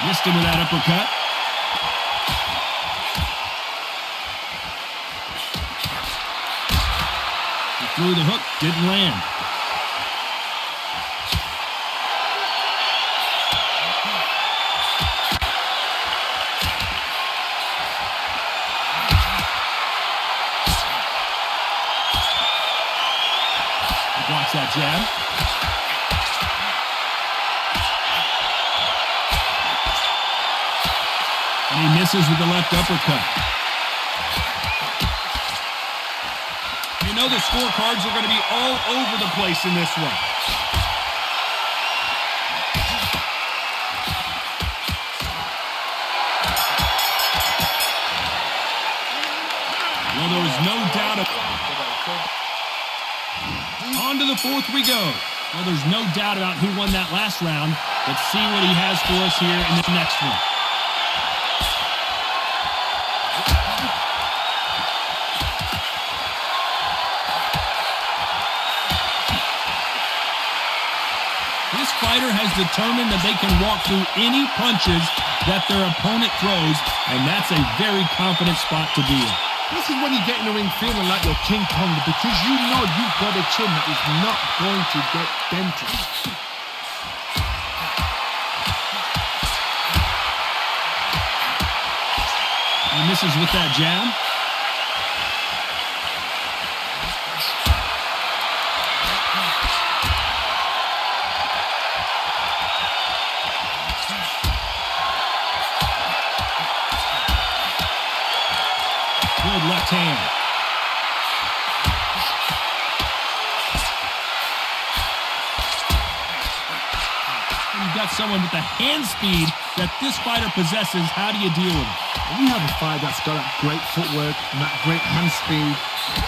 Missed him with that uppercut. He threw the hook, didn't land. He blocks that jab. And he misses with the left uppercut. You know the scorecards are going to be all over the place in this one. Well, there was no doubt on to the fourth we go. Well, there's no doubt about who won that last round. Let's see what he has for us here in the next one. This fighter has determined that they can walk through any punches that their opponent throws, and that's a very confident spot to be in. This is when you get in the ring feeling like you're King Kong, because you know you've got a chin that is not going to get dented. He misses with that jab. Good left hand. You've got someone with the hand speed that this fighter possesses. How do you deal with it? When you have a fighter that's got that great footwork and that great hand speed,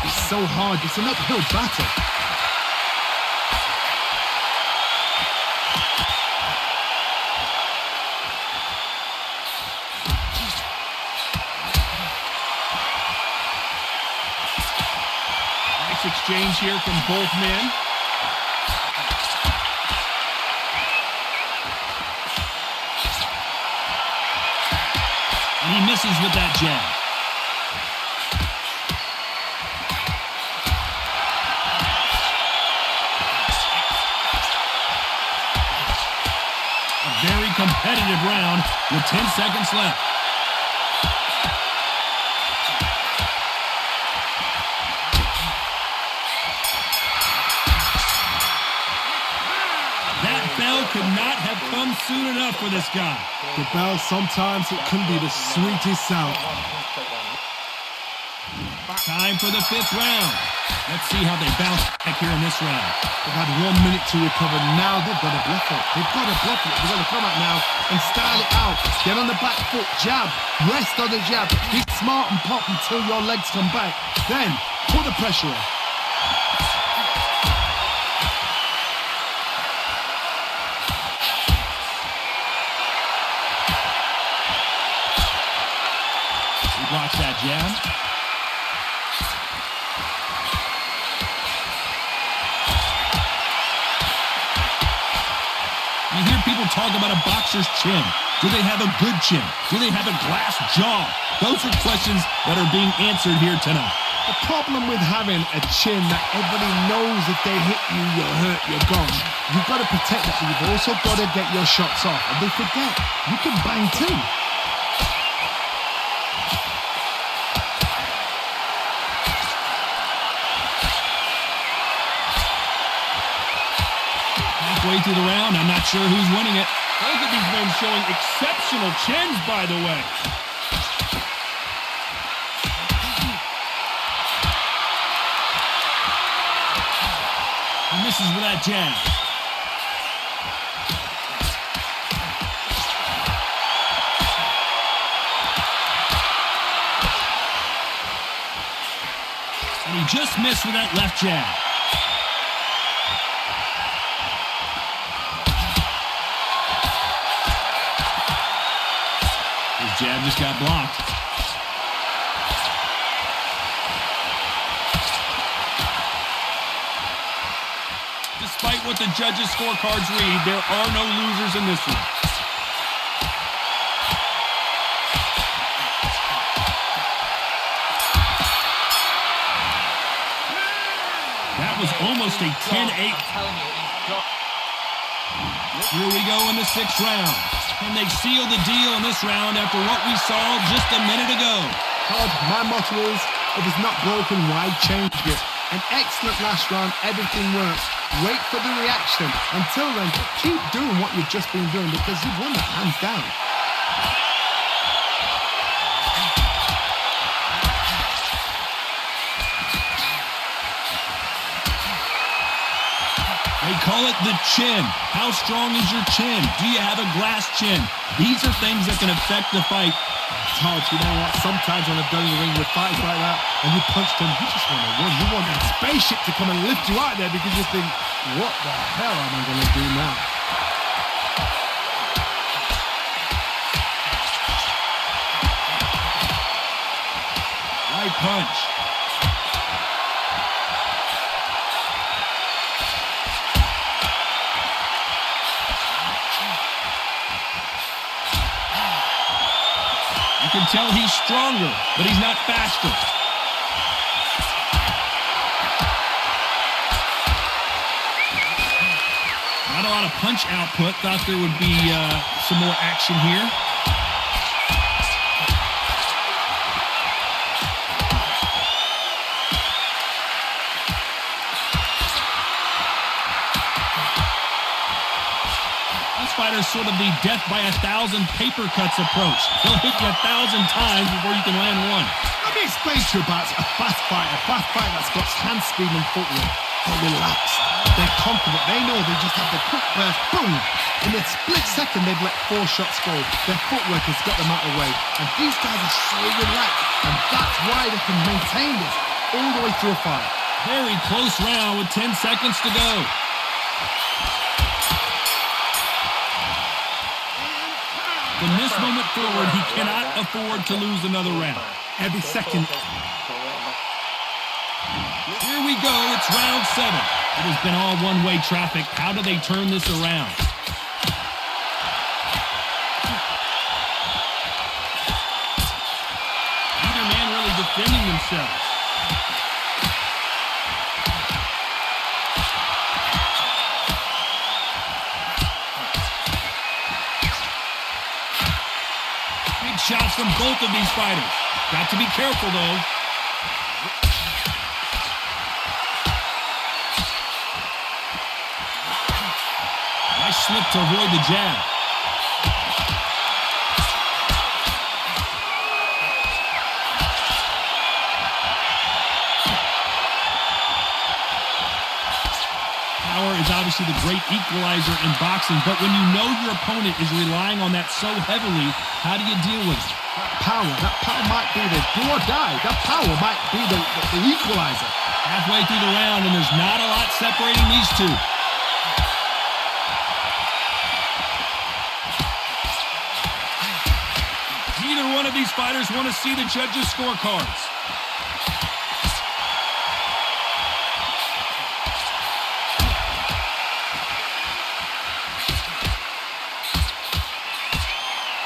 it's so hard. It's an uphill battle. Exchange here from both men. And he misses with that jab. A very competitive round with 10 seconds left. Could not have come soon enough for this guy. The bell, sometimes it can be the sweetest sound. Time for the fifth round. Let's see how they bounce back here in this round. They've had 1 minute to recover. Now they've got to bluff it. They've got to bluff it. They've got to come out now and style it out. Get on the back foot, jab, rest on the jab. Be smart and pop until your legs come back. Then put the pressure on. Blocks that jab. You hear people talk about a boxer's chin. Do they have a good chin? Do they have a glass jaw? Those are questions that are being answered here tonight. The problem with having a chin that everybody knows if they hit you, you're hurt, you're gone. You've got to protect that, but you've also got to get your shots off. And they forget, you can bang too. Way through the round, I'm not sure who's winning it. Both of these men showing exceptional chins, by the way. He misses with that jab. And he just missed with that left jab. Jab just got blocked. Despite what the judges' scorecards read, there are no losers in this one. That was almost a 10-8. Here we go in the 6th round. And they seal the deal in this round after what we saw just a minute ago. Todd, my motto is, if it's not broken, why change it? An excellent last round, everything works. Wait for the reaction. Until then, keep doing what you've just been doing because you've won that hands down. They call it the chin. How strong is your chin? Do you have a glass chin? These are things that can affect the fight. Todd, you know what? Sometimes when I've done in the ring with fights like that, and you punch them, you just want to win. You want that spaceship to come and lift you out there because you think, what the hell am I going to do now? Right punch. You can tell he's stronger, but he's not faster. Not a lot of punch output. Thought there would be some more action here. Fighter's sort of the death by 1,000 paper cuts approach. He'll hit you 1,000 times before you can land one. Let me explain to you about a fast fighter that's got hand speed and footwork. They're relaxed. They're confident. They know they just have the quick burst. Boom! In a split second, they've let 4 shots go. Their footwork has got them out of the way. And these guys are so relaxed. And that's why they can maintain this all the way through a fight. Very close round with 10 seconds to go. From this moment forward, he cannot afford to lose another round. Every second. Here we go. It's round 7. It has been all one-way traffic. How do they turn this around? Neither man really defending themselves. Shots from both of these fighters. Got to be careful, though. Nice slip to avoid the jab. Power is obviously the great equalizer in boxing, but when you know your opponent is relying on that so heavily, how do you deal with it? That power might be the do or die. That power might be the equalizer. Halfway through the round, and there's not a lot separating these two. Neither one of these fighters want to see the judges' scorecards.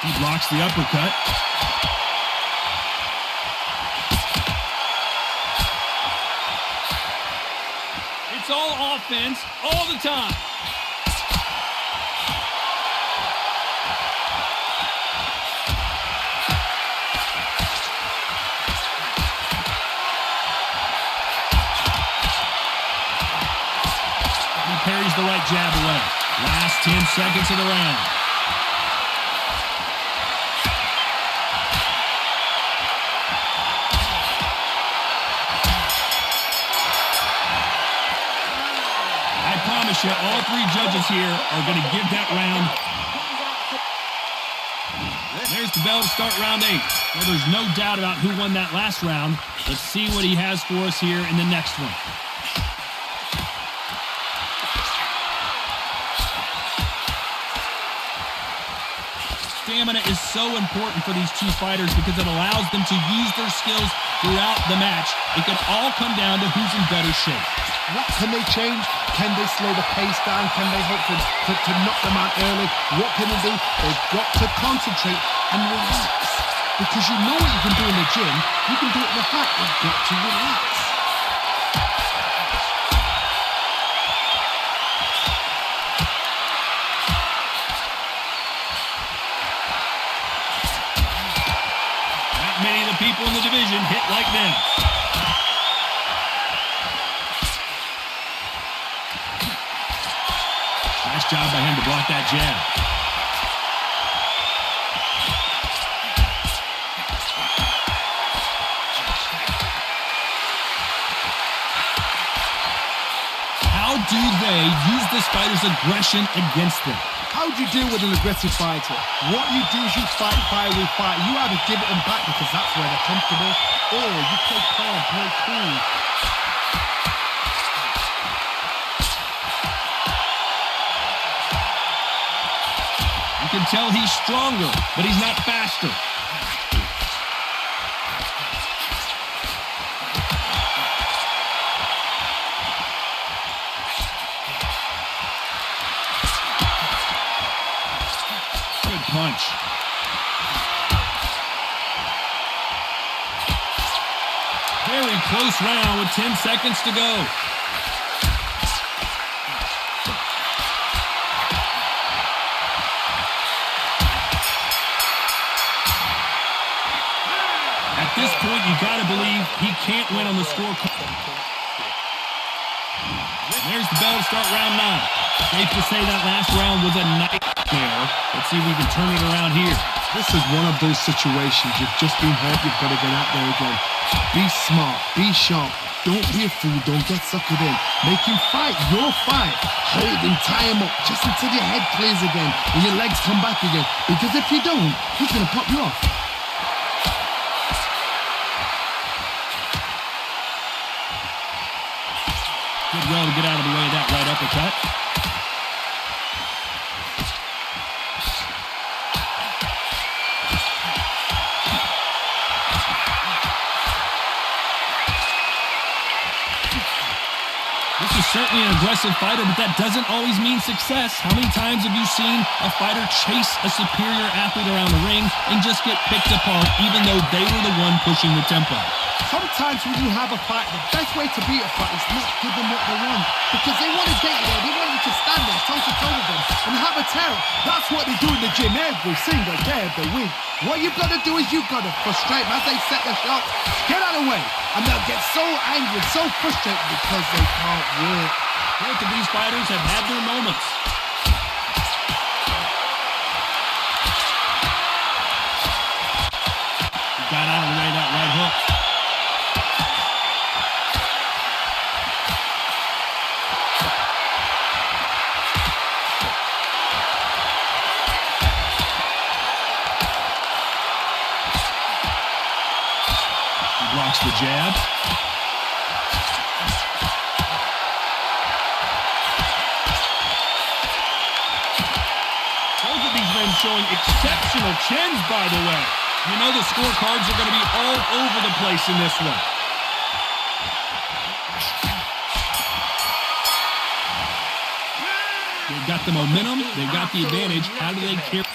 He blocks the uppercut. It's all offense all the time. He parries the right jab away. Last 10 seconds of the round. All 3 judges here are going to give that round. There's the bell to start round 8. Well, there's no doubt about who won that last round. Let's see what he has for us here in the next one. Stamina is so important for these 2 fighters because it allows them to use their skills throughout the match. It can all come down to who's in better shape. What can they change? Can they slow the pace down? Can they hope to knock them out early? What can they do? They've got to concentrate and relax. Because you know what you can do in the gym. You can do it in the fight. You've got to relax. hit like this. Nice job by him to block that jab. How do they use this fighter's aggression against them? How do you deal with an aggressive fighter? What you do is you fight fire with fire. You either give it them back because that's where they're comfortable, or you play calm, play cool. You can tell he's stronger, but he's not faster. Punch. Very close round with 10 seconds to go. At this point, you gotta believe he can't win on the scorecard. There's the bell to start round 9. Safe to say that last round was a nightmare. Let's see if we can turn it around here. This is one of those situations. You've just been hurt. You've got to get out there again. Be smart. Be sharp. Don't be a fool. Don't get suckered in. Make him fight your fight. Hold him, tie him up just until your head clears again and your legs come back again. Because if you don't, he's going to pop you off. Did well to get out of the way of that right uppercut. This is certainly an aggressive fighter, but that doesn't always mean success. How many times have you seen a fighter chase a superior athlete around the ring and just get picked apart even though they were the one pushing the tempo? Sometimes when you have a fight, the best way to beat a fight is not give them what they want. Because they want to get you there. They want you to stand there, toe-to-toe with them, and have a terror. That's what they do in the gym every single day of the week. What you've got to do is you've got to frustrate them as they set their shots. Get out of the way. And they'll get so angry, so frustrated because they can't work. Both of these fighters have had their moments. He got out of the way of that right hook. Blocks the jab. Both of these men showing exceptional chins, by the way. You know the scorecards are going to be all over the place in this one. They've got the momentum. They've got the advantage. How do they carry?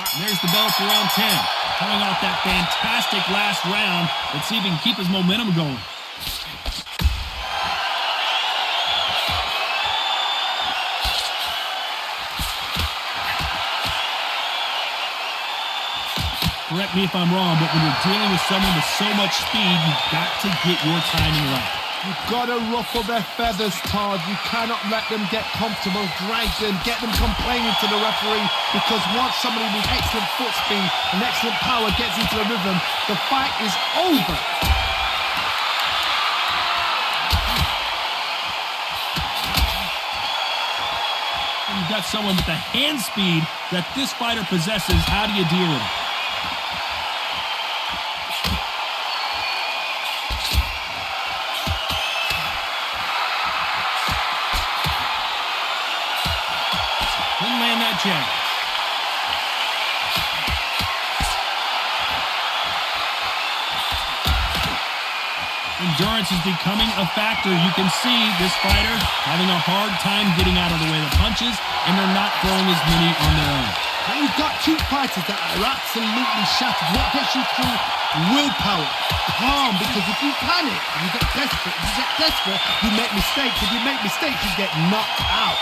And there's the bell for round 10. Coming off that fantastic last round. Let's see if he can keep his momentum going. Correct me if I'm wrong, but when you're dealing with someone with so much speed, you've got to get your timing right. You've got to ruffle their feathers, Todd. You cannot let them get comfortable, drag them, get them complaining to the referee, because once somebody with excellent foot speed and excellent power gets into the rhythm, the fight is over. When you've got someone with the hand speed that this fighter possesses, how do you deal with it? Jab. Endurance is becoming a factor. You can see this fighter having a hard time getting out of the way of the punches, and they're not throwing as many on their own. Now you've got two fighters that are absolutely shattered. What gets you through? Willpower. Calm, because if you panic, you get desperate. If you get desperate, you make mistakes. If you make mistakes, you get knocked out.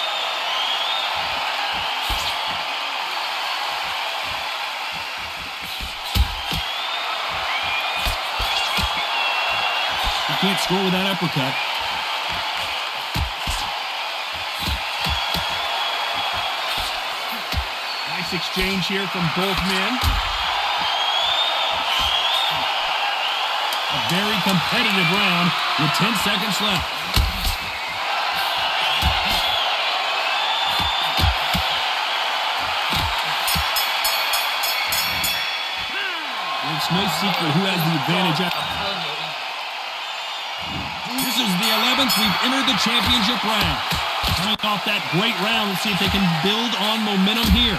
can't score with that uppercut. Nice exchange here from both men. A very competitive round with 10 seconds left. It's no secret who has the advantage. This is the 11th. We've entered the championship round. Coming off that great round, let's see if they can build on momentum here.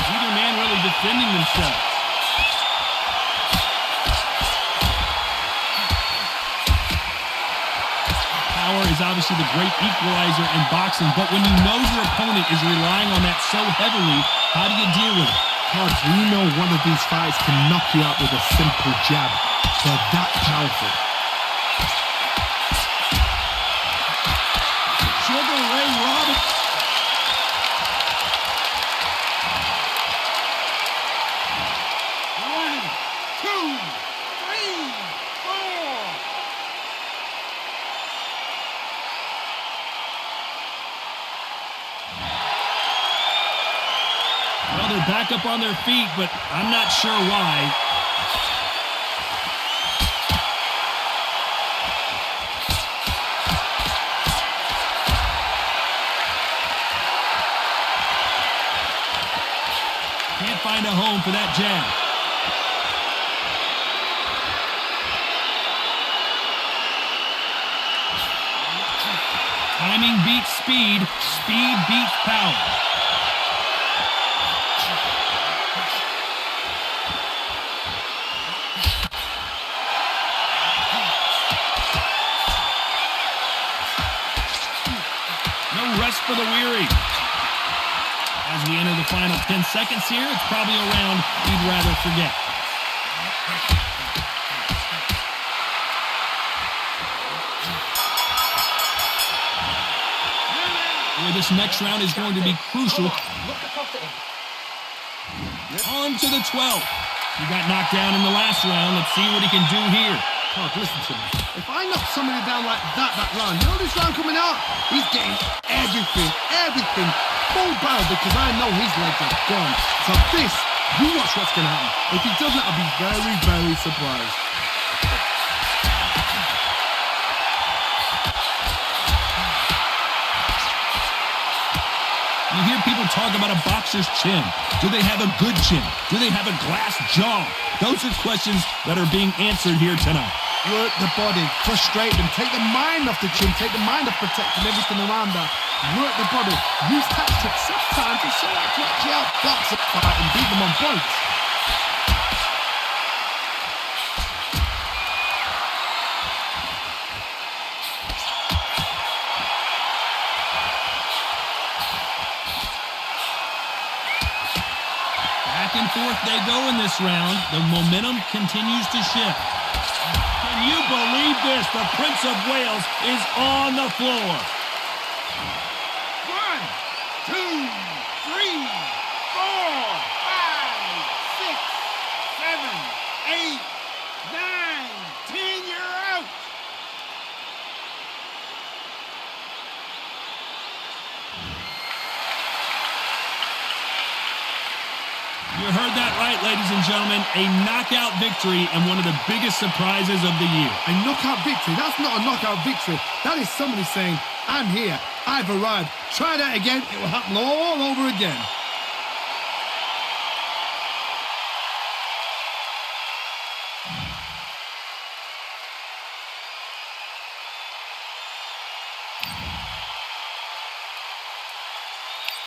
Neither man really defending themselves. Power is obviously the great equalizer in boxing, but when you know your opponent is relying on that so heavily, how do you deal with it? Cards, we know one of these fights can knock you out with a simple jab. They're that powerful. Sugar Ray Robinson. Well, they're back up on their feet, but I'm not sure why. Can't find a home for that jab. Timing beats speed. Speed beats power. Rest for the weary. As we enter the final 10 seconds here, it's probably a round you'd rather forget. Boy, this next round is going to be crucial. On to the 12th. He got knocked down in the last round. Let's see what he can do here. Todd, listen to me. If I knock somebody down like that round, you know this round coming out? He's getting everything full barrel because I know his legs are gone. So this, you watch what's going to happen. If he doesn't, I'll be very, very surprised. You hear people talk about a boxer's chin. Do they have a good chin? Do they have a glass jaw? Those are questions that are being answered here tonight. Work the body, frustrate them, take the mind off the chin, take the mind off protecting everything around that. Work the body, use tactics sometimes to show how to actually outbox a fight and beat them on points. Back and forth they go in this round. The momentum continues to shift. Can you believe this? The Prince of Wales is on the floor. 1, 2, 3, 4, 5, 6, 7, 8, 9, 10. You're out. You heard that right, ladies and gentlemen. A knockout victory and one of the biggest surprises of the year. A knockout victory? That's not a knockout victory. That is somebody saying, I'm here, I've arrived. Try that again, it will happen all over again.